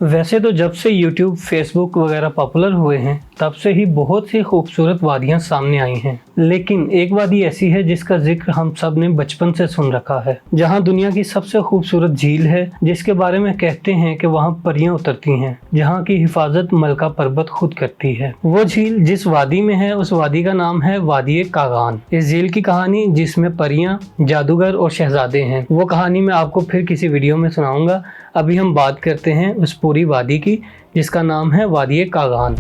वैसे तो जब से YouTube, Facebook वगैरह पॉपुलर हुए हैं तब से ही बहुत सी खूबसूरत वादियां सामने आई हैं। लेकिन एक वादी ऐसी है जिसका जिक्र हम सब ने बचपन से सुन रखा है, जहां दुनिया की सबसे खूबसूरत झील है, जिसके बारे में कहते हैं कि वहां परियां उतरती हैं, जहां की हिफाजत मलका पर्वत खुद करती है। वो झील जिस वादी में है उस वादी का नाम है वादी कागान। इस झील की कहानी जिसमें परियां, जादूगर और शहजादे हैं, वो कहानी मैं आपको फिर किसी वीडियो में सुनाऊंगा। अभी हम बात करते हैं उस पूरी वादी की जिसका नाम है वादी कागान।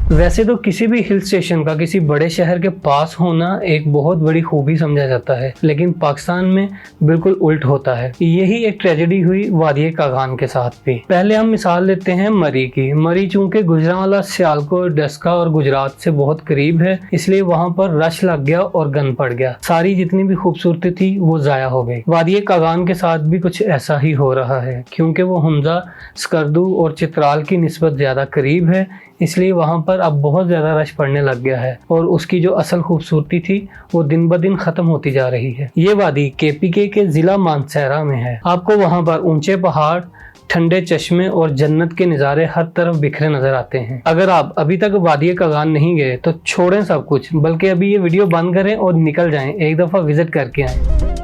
वैसे तो किसी भी हिल स्टेशन का किसी बड़े शहर के पास होना एक बहुत बड़ी खूबी समझा जाता है, लेकिन पाकिस्तान में बिल्कुल उल्ट होता है। यही एक ट्रेजेडी हुई वादी कागान के साथ भी। पहले हम मिसाल लेते हैं मरी की। मरी चूंकि गुजरांवाला, सियालकोट, डस्का और गुजरात से बहुत करीब है, इसलिए वहाँ पर रश लग गया और गंद पड़ गया। सारी जितनी भी खूबसूरती थी वो जाया हो गई। वादी कागान के साथ भी कुछ ऐसा ही हो रहा है, क्योंकि वो हमजा, स्कर्दू और चित्राल की निस्बत ज्यादा करीब है, इसलिए वहाँ पर अब बहुत ज़्यादा रश पड़ने लग गया है और उसकी जो असल खूबसूरती थी वो दिन ब दिन ख़त्म होती जा रही है। ये वादी KPK के ज़िला मानसहरा में है। आपको वहाँ पर ऊंचे पहाड़, ठंडे चश्मे और जन्नत के नज़ारे हर तरफ बिखरे नजर आते हैं। अगर आप अभी तक वादी कागान नहीं गए तो छोड़ें सब कुछ, बल्कि अभी ये वीडियो बंद करें और निकल जाएं, एक दफ़ा विजिट करके आएँ।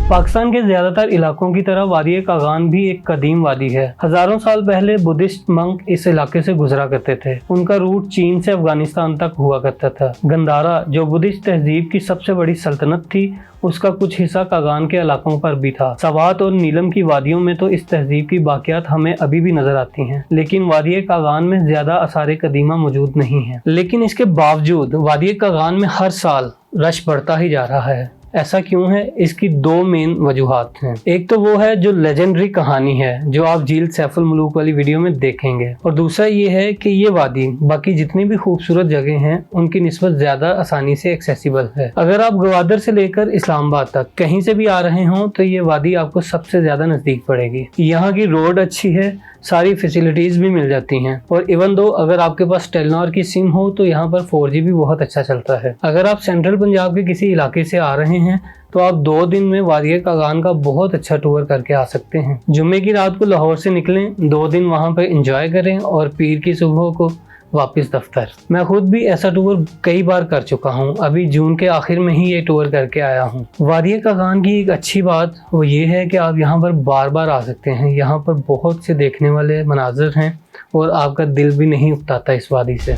पाकिस्तान के ज्यादातर इलाकों की तरह वादी कागान भी एक कदीम वादी है। हजारों साल पहले बुद्धिस्ट मंक इस इलाके से गुजरा करते थे। उनका रूट चीन से अफगानिस्तान तक हुआ करता था। गंधारा, जो बुद्धिस्ट तहजीब की सबसे बड़ी सल्तनत थी, उसका कुछ हिस्सा कागान के इलाकों पर भी था। सवात और नीलम की वादियों में तो इस तहजीब की बाकियात हमें अभी भी नजर आती हैं, लेकिन वादी कागान में ज्यादा आसार कदीमा मौजूद नहीं है। लेकिन इसके बावजूद वादी कागान में हर साल रश बढ़ता ही जा रहा है। ऐसा क्यों है? इसकी दो मेन वजूहात हैं। एक तो वो है जो लेजेंडरी कहानी है, जो आप झील सैफुल मुलूक वाली वीडियो में देखेंगे, और दूसरा ये है कि ये वादी बाकी जितनी भी खूबसूरत जगह हैं उनकी निस्बत ज्यादा आसानी से एक्सेसिबल है। अगर आप गवादर से लेकर इस्लामाबाद तक कहीं से भी आ रहे हों तो ये वादी आपको सबसे ज्यादा नजदीक पड़ेगी। यहाँ की रोड अच्छी है, सारी फैसिलिटीज भी मिल जाती हैं, और इवन दो अगर आपके पास टेलीनॉर की सिम हो तो यहाँ पर 4G भी बहुत अच्छा चलता है। अगर आप सेंट्रल पंजाब के किसी इलाके से आ रहे हैं तो आप 2 दिन में वादी कागान का बहुत अच्छा टूर करके आ सकते हैं। जुम्मे की रात को लाहौर से निकलें, 2 दिन वहाँ पर एंजॉय करें और पीर की सुबह को वापस दफ्तर। मैं खुद भी ऐसा टूर कई बार कर चुका हूँ। अभी जून के आखिर में ही ये टूर करके आया हूँ। वादी कागान की एक अच्छी बात वो ये है कि आप यहाँ पर बार बार आ सकते हैं। यहाँ पर बहुत से देखने वाले मनाजिर हैं और आपका दिल भी नहीं उकताता इस वादी से।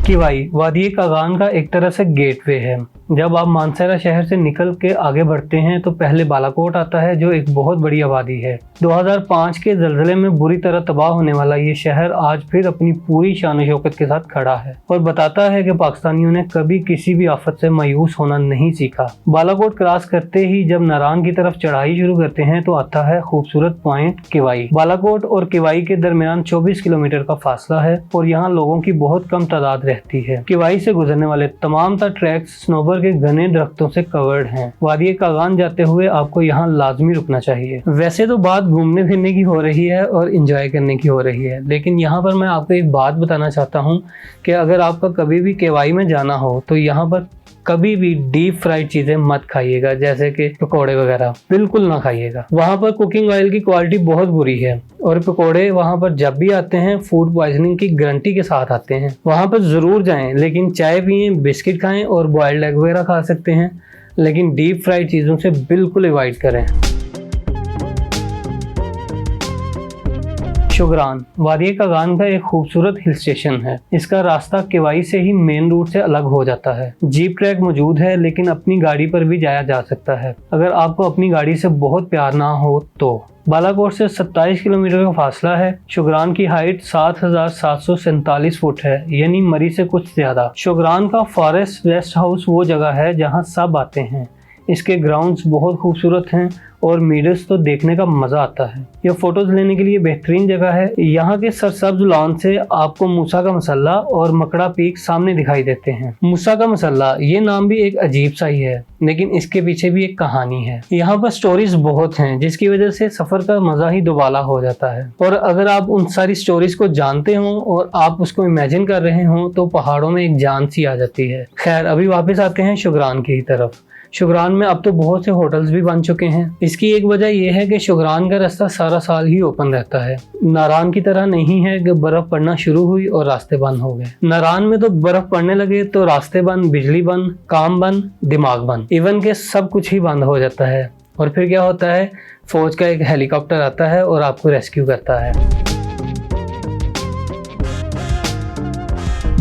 किवाई वादी कागान का एक तरह से गेटवे है। जब आप मानसहरा शहर से निकल के आगे बढ़ते हैं तो पहले बालाकोट आता है, जो एक बहुत बड़ी आबादी है। 2005 के जल्जले में बुरी तरह तबाह होने वाला ये शहर आज फिर अपनी पूरी शान शौकत के साथ खड़ा है और बताता है कि पाकिस्तानियों ने कभी किसी भी आफत से मायूस होना नहीं सीखा। बालाकोट क्रॉस करते ही जब नारांग की तरफ चढ़ाई शुरू करते हैं तो आता है खूबसूरत पॉइंट किवाई। बालाकोट और किवाई के दरमियान 24 किलोमीटर का फासला है और यहाँ लोगों की बहुत कम तादाद रहती है। किवाई से गुजरने वाले तमाम ट्रैक्स स्नोबर के घने दरख्तों से कवर्ड हैं। वादी कागान जाते हुए आपको यहाँ लाजमी रुकना चाहिए। वैसे तो बात घूमने फिरने की हो रही है और एंजॉय करने की हो रही है, लेकिन यहाँ पर मैं आपको एक बात बताना चाहता हूँ कि अगर आपका कभी भी केवाई में जाना हो तो यहाँ पर कभी भी डीप फ्राइड चीजें मत खाइएगा, जैसे कि पकोड़े वगैरह बिल्कुल ना खाइएगा। वहाँ पर कुकिंग ऑयल की क्वालिटी बहुत बुरी है और पकोड़े वहाँ पर जब भी आते हैं फूड पॉइजनिंग की गारंटी के साथ आते हैं। वहाँ पर जरूर जाएं, लेकिन चाय पिएं, बिस्किट खाएं और बॉइल्ड एग वगैरह खा सकते हैं, लेकिन डीप फ्राइड चीजों से बिल्कुल अवॉइड करें। शुगरान वादी कागान का एक खूबसूरत हिल स्टेशन है। इसका रास्ता किवाई से ही मेन रूट से अलग हो जाता है। जीप ट्रैक मौजूद है, लेकिन अपनी गाड़ी पर भी जाया जा सकता है अगर आपको अपनी गाड़ी से बहुत प्यार ना हो तो। बालाकोट से 27 किलोमीटर का फासला है। शुगरान की हाइट 7,747 फुट है, यानी मरी से कुछ ज्यादा। शुगरान का फॉरेस्ट रेस्ट हाउस वो जगह है जहाँ सब आते हैं। इसके ग्राउंड्स बहुत खूबसूरत हैं और मीडर्स तो देखने का मजा आता है। यह फोटोज लेने के लिए बेहतरीन जगह है। यहाँ के सरसब्ज लॉन से आपको मूसा का मसल्ला और मकड़ा पीक सामने दिखाई देते हैं। मूसा का मसल्ला ये नाम भी एक अजीब सा ही है, लेकिन इसके पीछे भी एक कहानी है। यहाँ पर स्टोरीज बहुत हैं, जिसकी वजह से सफर का मजा ही दोबाला हो जाता है। और अगर आप उन सारी स्टोरीज को जानते हो और आप उसको इमेजिन कर रहे हो तो पहाड़ों में एक जान सी आ जाती है। खैर, अभी वापस आते हैं शुगरान की तरफ। शुगरान में अब तो बहुत से होटल्स भी बन चुके हैं। इसकी एक वजह यह है कि शुगरान का रास्ता सारा साल ही ओपन रहता है। नारान की तरह नहीं है कि बर्फ पड़ना शुरू हुई और रास्ते बंद हो गए। नारान में तो बर्फ पड़ने लगे तो रास्ते बंद, बिजली बंद, काम बंद, दिमाग बंद, इवन के सब कुछ ही बंद हो जाता है। और फिर क्या होता है, फौज का एक हेलीकॉप्टर आता है और आपको रेस्क्यू करता है।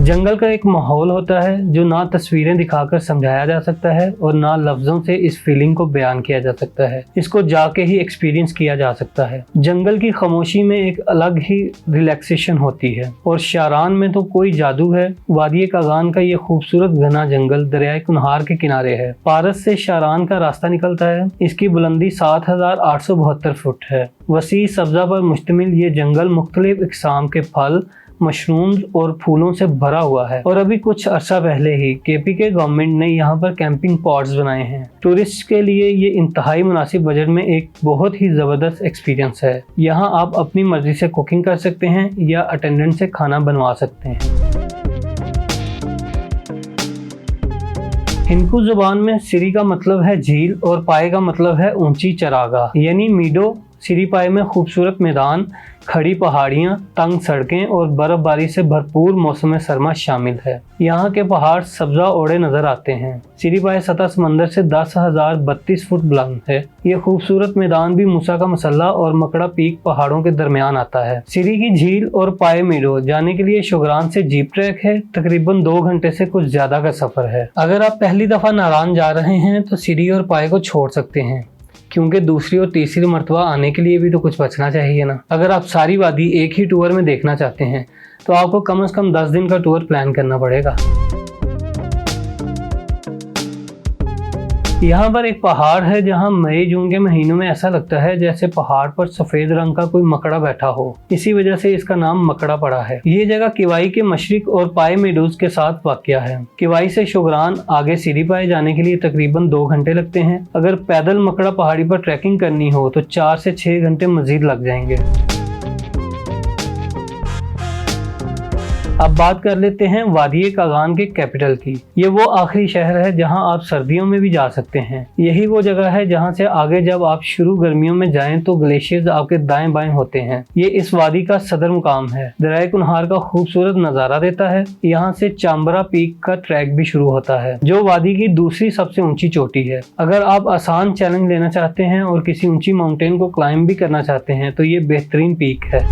जंगल का एक माहौल होता है जो ना तस्वीरें दिखाकर समझाया जा सकता है और ना लफ्जों से इस फीलिंग को बयान किया जा सकता है। इसको जाके ही एक्सपीरियंस किया जा सकता है। जंगल की खामोशी में एक अलग ही रिलैक्सेशन होती है। और शारान में तो कोई जादू है। वादी कागान का ये खूबसूरत घना जंगल दरियाए कुनहार के किनारे है। पारस से शारान का रास्ता निकलता है। इसकी बुलंदी 7,872 फुट है। वसी सब्जा पर मुश्तमिल ये जंगल मुख्तलिफ इकसाम के फल, मशरूम्स और फूलों से भरा हुआ है। और अभी कुछ अर्सा पहले ही केपी के गवर्नमेंट ने यहाँ पर कैंपिंग पॉट्स बनाए हैं। टूरिस्ट के लिए ये इंतहाई मुनासिब बजट में एक बहुत ही जबरदस्त एक्सपीरियंस है। यहाँ आप अपनी मर्जी से कुकिंग कर सकते हैं या अटेंडेंट से खाना बनवा सकते हैं। हिंदू जुबान में सिरी का मतलब है झील और पाए का मतलब है ऊंची चरागाह यानी मीडो। सिरी पाए में खूबसूरत मैदान, खड़ी पहाड़ियाँ, तंग सड़कें और बर्फबारी से भरपूर मौसम सरमा शामिल है। यहाँ के पहाड़ सब्जा ओढ़े नजर आते हैं। सिरी पाए सतह समंदर से 10,032 फुट बुलंद है। ये खूबसूरत मैदान भी मूसा का मसल्ला और मकड़ा पीक पहाड़ों के दरमियान आता है। सिरी की झील और पाए मीडो जाने के लिए शुगरान से जीप ट्रैक है। तकरीबन 2 घंटे से कुछ ज्यादा का सफर है। अगर आप पहली दफा नारान जा रहे हैं तो सिरी और पाए को छोड़ सकते हैं, क्योंकि दूसरी और तीसरी मर्तबा आने के लिए भी तो कुछ बचना चाहिए ना। अगर आप सारी वादी एक ही टूर में देखना चाहते हैं तो आपको कम से कम 10 दिन का टूर प्लान करना पड़ेगा। यहाँ पर एक पहाड़ है जहाँ मई जून के महीनों में ऐसा लगता है जैसे पहाड़ पर सफेद रंग का कोई मकड़ा बैठा हो। इसी वजह से इसका नाम मकड़ा पड़ा है। ये जगह किवाई के मशरिक और पाए मीडोज के साथ वाक़या है। किवाई से शुगरान आगे सिरी पाए जाने के लिए तकरीबन 2 घंटे लगते हैं। अगर पैदल मकड़ा पहाड़ी पर ट्रैकिंग करनी हो तो 4 से 6 घंटे मजीद लग जाएंगे। अब बात कर लेते हैं वादी कागान के कैपिटल की। ये वो आखिरी शहर है जहां आप सर्दियों में भी जा सकते हैं। यही वो जगह है जहां से आगे जब आप शुरू गर्मियों में जाएं तो ग्लेशियर्स आपके दाएं बाएं होते हैं। ये इस वादी का सदर मुकाम है। दरियाए कुनहार का खूबसूरत नजारा देता है। यहाँ से चांबरा पीक का ट्रैक भी शुरू होता है जो वादी की दूसरी सबसे ऊंची चोटी है। अगर आप आसान चैलेंज लेना चाहते हैं और किसी ऊंची माउंटेन को क्लाइंब भी करना चाहते हैं तो ये बेहतरीन पीक है।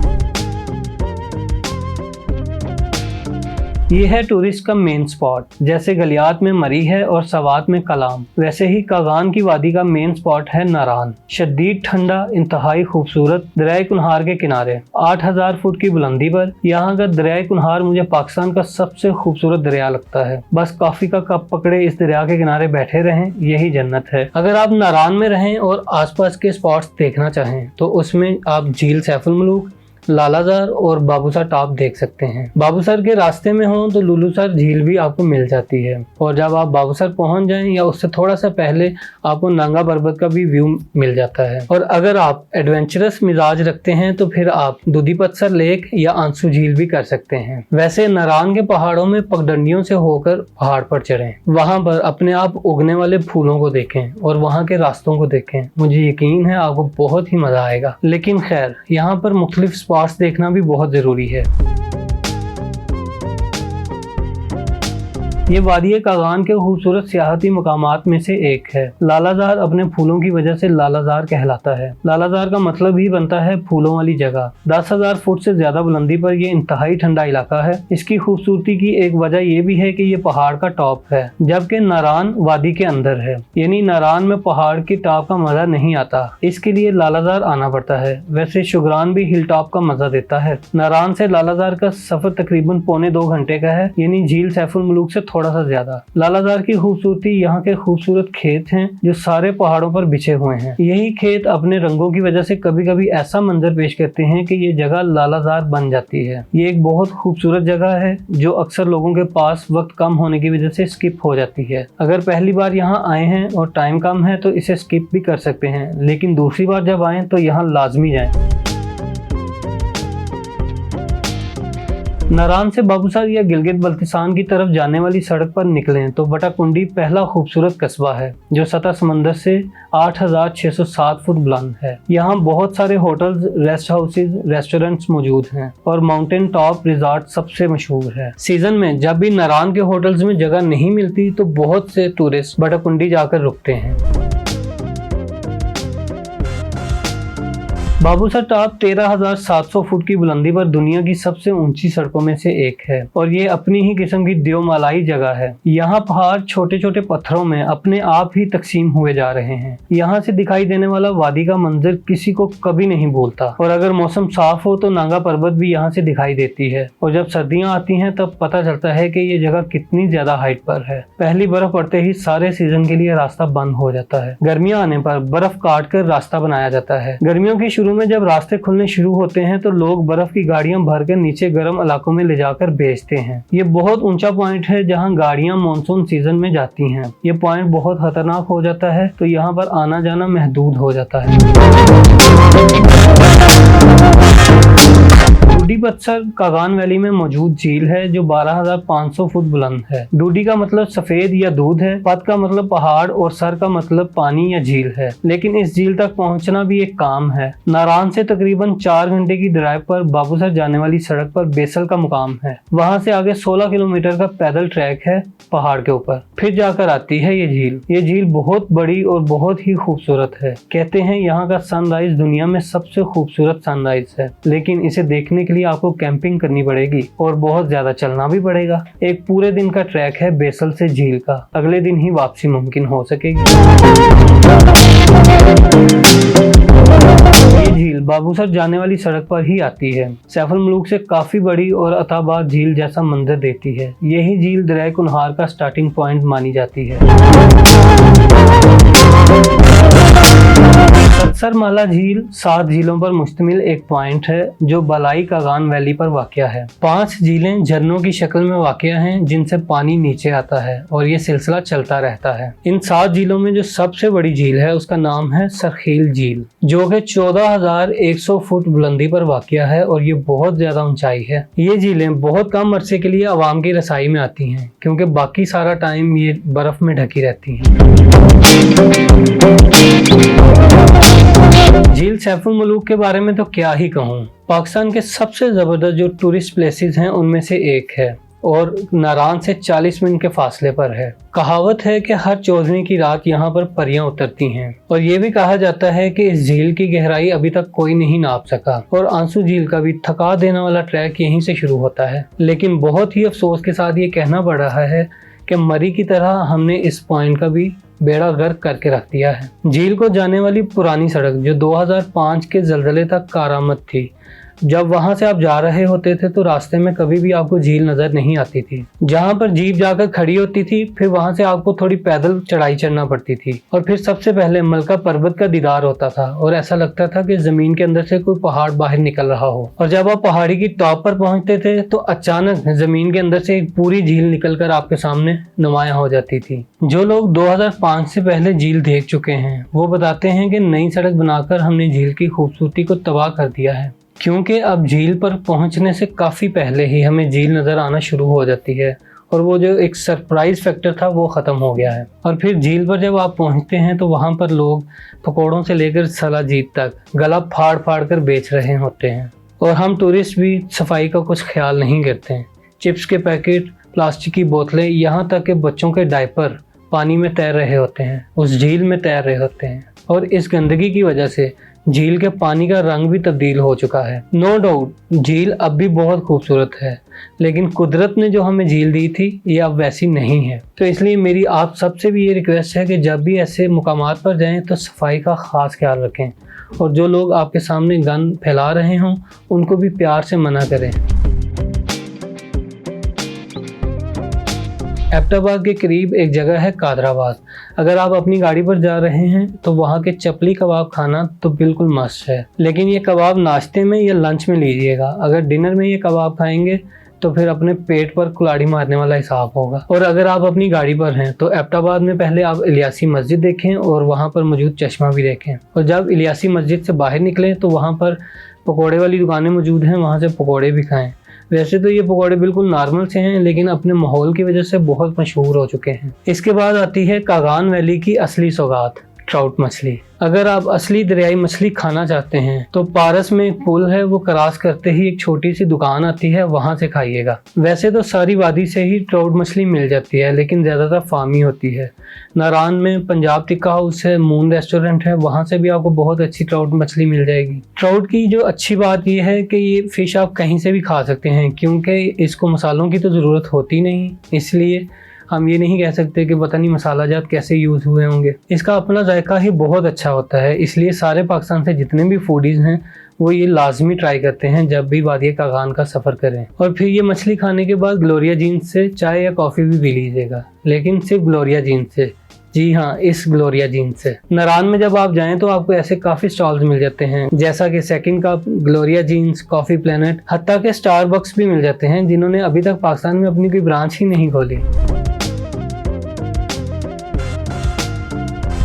ये है टूरिस्ट का मेन स्पॉट। जैसे गलियात में मरी है और सवात में कलाम, वैसे ही कागान की वादी का मेन स्पॉट है नारान। शदीद ठंडा, इंतहाई खूबसूरत, दरियाए कुनहार के किनारे 8,000 फुट की बुलंदी पर। यहाँ का दरियाए कुनहार मुझे पाकिस्तान का सबसे खूबसूरत दरिया लगता है। बस कॉफी का कप पकड़े इस दरिया के किनारे बैठे रहें, यही जन्नत है। अगर आप नारान में रहें और आसपास के स्पॉट्स देखना चाहें तो उसमें आप झील सैफुल मलूक, लालाजार और बाबूसर टॉप देख सकते हैं। बाबूसर के रास्ते में हो तो लुलूसर झील भी आपको मिल जाती है। और जब आप बाबूसर पहुंच जाएं या उससे थोड़ा सा पहले आपको नांगा पर्वत का भी व्यू मिल जाता है। और अगर आप एडवेंचरस मिजाज रखते हैं तो फिर आप दूधी पत्थर लेक या आंसू झील भी कर सकते हैं। वैसे नारान के पहाड़ों में पगडंडियों से होकर पहाड़ पर चढ़ें, वहां पर अपने आप उगने वाले फूलों को देखें और वहां के रास्तों को देखें। मुझे यकीन है आपको बहुत ही मजा आएगा। लेकिन खैर, यहाँ पर मुख्तलिफ स्पॉट्स देखना भी बहुत जरूरी है। ये वादी कागान के खूबसूरत सियाहती मकामात में से एक है। लालाजार अपने फूलों की वजह से लालाजार कहलाता है। लालाजार का मतलब ही बनता है फूलों वाली जगह। 10,000 फुट से ज्यादा बुलंदी पर यह इंतहाई ठंडा इलाका है। इसकी खूबसूरती की एक वजह यह भी है कि ये पहाड़ का टॉप है, जबकि नारान वादी के अंदर है। यानी नारान में पहाड़ की टॉप का मजा नहीं आता, इसके लिए लालाजार आना पड़ता है। वैसे शुगरान भी हिल टॉप का मजा देता है। नारान से लालाजार का सफर तकरीबन 1.25 घंटे का है, यानी झील सैफुल मलूक से थोड़ा सा ज्यादा। लालाजार की खूबसूरती यहाँ के खूबसूरत खेत हैं जो सारे पहाड़ों पर बिछे हुए हैं। यही खेत अपने रंगों की वजह से कभी कभी ऐसा मंजर पेश करते हैं कि ये जगह लालाजार बन जाती है। ये एक बहुत खूबसूरत जगह है जो अक्सर लोगों के पास वक्त कम होने की वजह से स्किप हो जाती है। अगर पहली बार यहाँ आए हैं और टाइम कम है तो इसे स्किप भी कर सकते हैं, लेकिन दूसरी बार जब आए तो यहाँ लाजमी जाएं। नारान से बाबूसर या गिलगित बल्तिस्तान की तरफ जाने वाली सड़क पर निकलें तो बटाकुंडी पहला खूबसूरत कस्बा है जो सतह समंदर से 8,607 फुट बुलंद है। यहाँ बहुत सारे होटल्स, रेस्ट हाउसेज, रेस्टोरेंट्स मौजूद हैं और माउंटेन टॉप रिजॉर्ट सबसे मशहूर है। सीजन में जब भी नारान के होटल्स में जगह नहीं मिलती तो बहुत से टूरिस्ट बटाकुंडी जाकर रुकते हैं। बाबूसर टॉप 13,700 फुट की बुलंदी पर दुनिया की सबसे ऊंची सड़कों में से एक है और ये अपनी ही किस्म की देवमालाई जगह है। यहाँ पहाड़ छोटे छोटे पत्थरों में अपने आप ही तकसीम हुए जा रहे हैं। यहाँ से दिखाई देने वाला वादी का मंजर किसी को कभी नहीं भूलता और अगर मौसम साफ हो तो नागा पर्वत भी यहाँ से दिखाई देती है और जब सर्दियाँ आती हैं तब पता चलता है कि ये जगह कितनी ज्यादा हाइट पर है। पहली बर्फ पड़ते ही सारे सीजन के लिए रास्ता बंद हो जाता है। गर्मियाँ आने पर बर्फ काट कर रास्ता बनाया जाता है। गर्मियों की शुरू में जब रास्ते खुलने शुरू होते हैं तो लोग बर्फ की गाड़ियां भरकर नीचे गर्म इलाकों में ले जाकर बेचते हैं। ये बहुत ऊंचा पॉइंट है जहां गाड़ियां मानसून सीजन में जाती हैं। ये पॉइंट बहुत खतरनाक हो जाता है तो यहाँ पर आना जाना महदूद हो जाता है। डूडी पत्थर कागान वैली में मौजूद झील है जो 12,500 फुट बुलंद है। डूडी का मतलब सफेद या दूध है, पत का मतलब पहाड़ और सर का मतलब पानी या झील है। लेकिन इस झील तक पहुंचना भी एक काम है। नारान से तकरीबन 4 घंटे की ड्राइव पर बाबूसर जाने वाली सड़क पर बेसल का मुकाम है। वहां से आगे 16 किलोमीटर का पैदल ट्रैक है पहाड़ के ऊपर, फिर जाकर आती है ये झील। ये झील बहुत बड़ी और बहुत ही खूबसूरत है। कहते हैं यहाँ का सनराइज दुनिया में सबसे खूबसूरत सनराइज है, लेकिन इसे देखने के लिए आपको कैंपिंग करनी पड़ेगी और बहुत ज्यादा चलना भी पड़ेगा। एक पूरे दिन का ट्रैक है बेसल से झील का, अगले दिन ही वापसी मुमकिन हो सकेगी। ये झील बाबूसर जाने वाली सड़क पर ही आती है। सैफुल मलूक से काफी बड़ी और अताबाद झील जैसा मंजर देती है। यही झील दरिया कुनहार का स्टार्टिंग पॉइंट मानी जाती है। सत्सरमाला झील 7 झीलों पर मुश्तमिल एक पॉइंट है जो बलाई कागान वैली पर वाक़या है। 5 झीलें झरनों की शक्ल में वाक़या हैं जिनसे पानी नीचे आता है और ये सिलसिला चलता रहता है। इन 7 झीलों में जो सबसे बड़ी झील है उसका नाम है सरखील झील जो कि 14,100 फुट बुलंदी पर वाक़या है और ये बहुत ज्यादा ऊंचाई है। ये झीलें बहुत कम अरसे के लिए आवाम की रसाई में आती हैं क्योंकि बाकी सारा टाइम ये बर्फ में ढकी रहती हैं। झील सैफुल मलूक के बारे में तो क्या ही कहूँ। पाकिस्तान के सबसे जबरदस्त जो टूरिस्ट प्लेसेस हैं उनमें से एक है और नारान से 40 मिनट के फासले पर है। कहावत है कि हर 14वीं की रात यहाँ पर परियां उतरती हैं और ये भी कहा जाता है कि इस झील की गहराई अभी तक कोई नहीं नाप सका और आंसू झील का भी थका देने वाला ट्रैक यहीं से शुरू होता है। लेकिन बहुत ही अफसोस के साथ ये कहना पड़ रहा है कि मरी की तरह हमने इस पॉइंट का भी बेड़ा गर्क करके रख दिया है। झील को जाने वाली पुरानी सड़क जो 2005 के जलजले तक कारामद थी, जब वहां से आप जा रहे होते थे तो रास्ते में कभी भी आपको झील नजर नहीं आती थी। जहां पर जीप जाकर खड़ी होती थी फिर वहां से आपको थोड़ी पैदल चढ़ाई चढ़ना पड़ती थी और फिर सबसे पहले मलका पर्वत का दीदार होता था और ऐसा लगता था कि जमीन के अंदर से कोई पहाड़ बाहर निकल रहा हो। और जब आप पहाड़ी की टॉप पर पहुंचते थे तो अचानक जमीन के अंदर से एक पूरी झील निकल कर आपके सामने नुमायां हो जाती थी। जो लोग 2005 से पहले झील देख चुके हैं वो बताते हैं कि नई सड़क बनाकर हमने झील की खूबसूरती को तबाह कर दिया है, क्योंकि अब झील पर पहुंचने से काफ़ी पहले ही हमें झील नज़र आना शुरू हो जाती है और वो जो एक सरप्राइज फैक्टर था वो ख़त्म हो गया है। और फिर झील पर जब आप पहुंचते हैं तो वहाँ पर लोग पकौड़ों से लेकर सलाजीत तक गला फाड़ फाड़ कर बेच रहे होते हैं और हम टूरिस्ट भी सफाई का कुछ ख्याल नहीं करते हैं। चिप्स के पैकेट, प्लास्टिक की बोतलें, यहाँ तक कि बच्चों के डायपर पानी में तैर रहे होते हैं, उस झील में तैर रहे होते हैं और इस गंदगी की वजह से झील के पानी का रंग भी तब्दील हो चुका है। नो डाउट झील अब भी बहुत खूबसूरत है, लेकिन कुदरत ने जो हमें झील दी थी ये अब वैसी नहीं है। तो इसलिए मेरी आप सबसे भी ये रिक्वेस्ट है कि जब भी ऐसे मुकामात पर जाएं तो सफाई का ख़ास ख्याल रखें और जो लोग आपके सामने गंद फैला रहे हों उनको भी प्यार से मना करें। एबटाबाद के करीब एक जगह है कादराबाद। अगर आप अपनी गाड़ी पर जा रहे हैं तो वहाँ के चपली कबाब खाना तो बिल्कुल मस्त है, लेकिन ये कबाब नाश्ते में या लंच में लीजिएगा। अगर डिनर में ये कबाब खाएंगे तो फिर अपने पेट पर कुल्हाड़ी मारने वाला हिसाब होगा। और अगर आप अपनी गाड़ी पर हैं तो एबटाबाद में पहले आप इलियासी मस्जिद देखें और वहाँ पर मौजूद चश्मा भी देखें। और जब इलियासी मस्जिद से बाहर निकलें तो वहाँ पर पकोड़े वाली दुकानें मौजूद हैं, वहाँ से पकोड़े भी खाएं। वैसे तो ये पकोड़े बिल्कुल नॉर्मल से हैं, लेकिन अपने माहौल की वजह से बहुत मशहूर हो चुके हैं। इसके बाद आती है कागान वैली की असली सौगात, ट्राउट मछली। अगर आप असली दरियाई मछली खाना चाहते हैं तो पारस में एक पुल है, वो क्रॉस करते ही एक छोटी सी दुकान आती है, वहां से खाइएगा। वैसे तो सारी वादी से ही ट्राउट मछली मिल जाती है, लेकिन ज़्यादातर फार्मी होती है। नारान में पंजाब टिक्का हाउस है, मून रेस्टोरेंट है, वहां से भी आपको बहुत अच्छी ट्राउट मछली मिल जाएगी। ट्राउट की जो अच्छी बात यह है कि ये फिश आप कहीं से भी खा सकते हैं, क्योंकि इसको मसालों की तो ज़रूरत होती नहीं, इसलिए हम ये नहीं कह सकते कि पता नहीं मसाला जात कैसे यूज़ हुए होंगे। इसका अपना जायका ही बहुत अच्छा होता है, इसलिए सारे पाकिस्तान से जितने भी फूडीज़ हैं वो ये लाजमी ट्राई करते हैं जब भी वादी कागान का सफ़र करें। और फिर ये मछली खाने के बाद ग्लोरिया जीन्स से चाय या कॉफ़ी भी पी लीजिएगा, लेकिन सिर्फ ग्लोरिया जीन्स से। जी हाँ, इस ग्लोरिया जीन्स से। नारान में जब आप जाएं तो आपको ऐसे काफ़ी स्टॉल्स मिल जाते हैं, जैसा कि second cup, Gloria Jeans, coffee planet, हत्ता के स्टारबक्स भी मिल जाते हैं, जिन्होंने अभी तक पाकिस्तान में अपनी कोई ब्रांच ही नहीं खोली।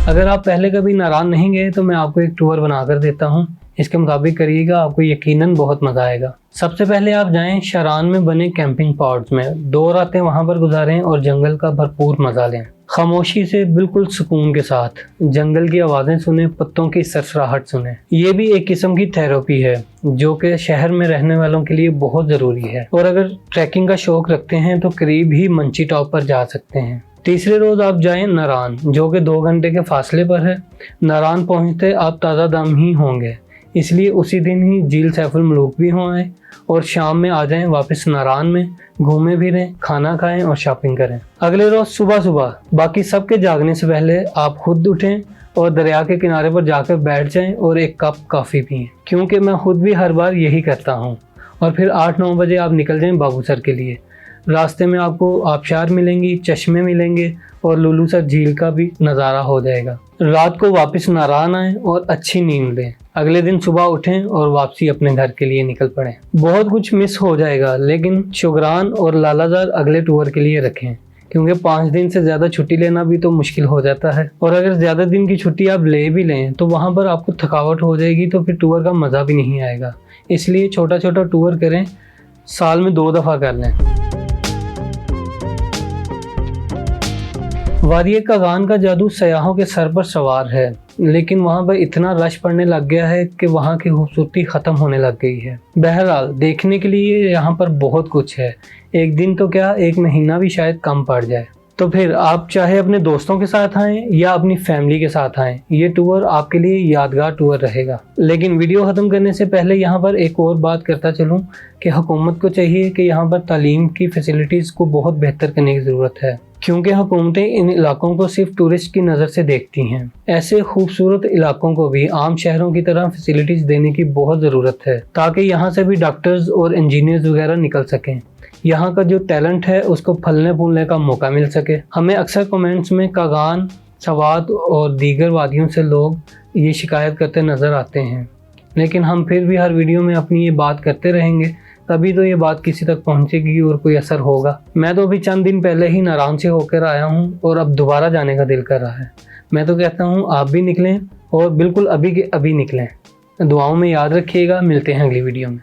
अगर आप पहले कभी नारान नहीं गए तो मैं आपको एक टूर बना कर देता हूँ, इसके मुताबिक करिएगा, आपको यकीनन बहुत मज़ा आएगा। सबसे पहले आप जाएं शारान में बने कैंपिंग पॉड्स में, 2 रातें वहाँ पर गुजारें और जंगल का भरपूर मज़ा लें। खामोशी से बिल्कुल सुकून के साथ जंगल की आवाज़ें सुने, पत्तों की सरसराहट सुने। ये भी एक किस्म की थेरेपी है जो कि शहर में रहने वालों के लिए बहुत ज़रूरी है। और अगर ट्रैकिंग का शौक़ रखते हैं तो करीब ही मंची टॉप पर जा सकते हैं। तीसरे रोज़ आप जाएं नारान, जो कि 2 घंटे के फासले पर है। नारान पहुंचते आप ताज़ा दम ही होंगे, इसलिए उसी दिन ही झील सैफुल मलूक भी हो आए और शाम में आ जाएं वापस नारान में, घूमें फिरें, खाना खाएं और शॉपिंग करें। अगले रोज़ सुबह सुबह बाकी सबके जागने से पहले आप खुद उठें और दरिया के किनारे पर जाकर बैठ जाएं और एक कप कॉफ़ी पिएं, क्योंकि मैं खुद भी हर बार यही करता हूँ। और फिर 8-9 बजे आप निकल जाएं बाबूसर के लिए। रास्ते में आपको आबशार मिलेंगी, चश्मे मिलेंगे और लुलू सर झील का भी नज़ारा हो जाएगा। रात को वापस नारान आएं और अच्छी नींद लें। अगले दिन सुबह उठें और वापसी अपने घर के लिए निकल पड़ें। बहुत कुछ मिस हो जाएगा, लेकिन शुगरान और लालाजार अगले टूर के लिए रखें, क्योंकि 5 दिन से ज़्यादा छुट्टी लेना भी तो मुश्किल हो जाता है। और अगर ज़्यादा दिन की छुट्टी आप ले भी लें तो वहाँ पर आपको थकावट हो जाएगी, तो फिर टूर का मज़ा भी नहीं आएगा। इसलिए छोटा छोटा टूर करें, साल में 2 दफ़ा कर लें। वादी कागान का जादू सयाहों के सर पर सवार है, लेकिन वहाँ पर इतना रश पड़ने लग गया है कि वहाँ की खूबसूरती ख़त्म होने लग गई है। बहरहाल देखने के लिए यहाँ पर बहुत कुछ है, एक दिन तो क्या 1 महीना भी शायद कम पड़ जाए। तो फिर आप चाहे अपने दोस्तों के साथ आएँ या अपनी फैमिली के साथ आएँ, ये टूर आपके लिए यादगार टूर रहेगा। लेकिन वीडियो ख़त्म करने से पहले यहाँ पर एक और बात करता चलूँ कि हुकूमत को चाहिए कि यहाँ पर तालीम की फैसिलिटीज़ को बहुत बेहतर करने की ज़रूरत है, क्योंकि हुकूमतें इन इलाकों को सिर्फ टूरिस्ट की नज़र से देखती हैं। ऐसे खूबसूरत इलाकों को भी आम शहरों की तरह फैसिलिटीज़ देने की बहुत ज़रूरत है, ताकि यहाँ से भी डॉक्टर्स और इंजीनियर्स वगैरह निकल सकें। यहाँ का जो टैलेंट है उसको फलने फूलने का मौका मिल सके। हमें अक्सर कमेंट्स में कागान, सवात और दीगर वादियों से लोग ये शिकायत करते नज़र आते हैं, लेकिन हम फिर भी हर वीडियो में अपनी ये बात करते रहेंगे, तभी तो ये बात किसी तक पहुंचेगी और कोई असर होगा। मैं तो अभी चंद दिन पहले ही नारान से होकर आया हूं और अब दोबारा जाने का दिल कर रहा है। मैं तो कहता हूं आप भी निकलें और बिल्कुल अभी के अभी निकलें। दुआओं में याद रखिएगा। मिलते हैं अगली वीडियो में।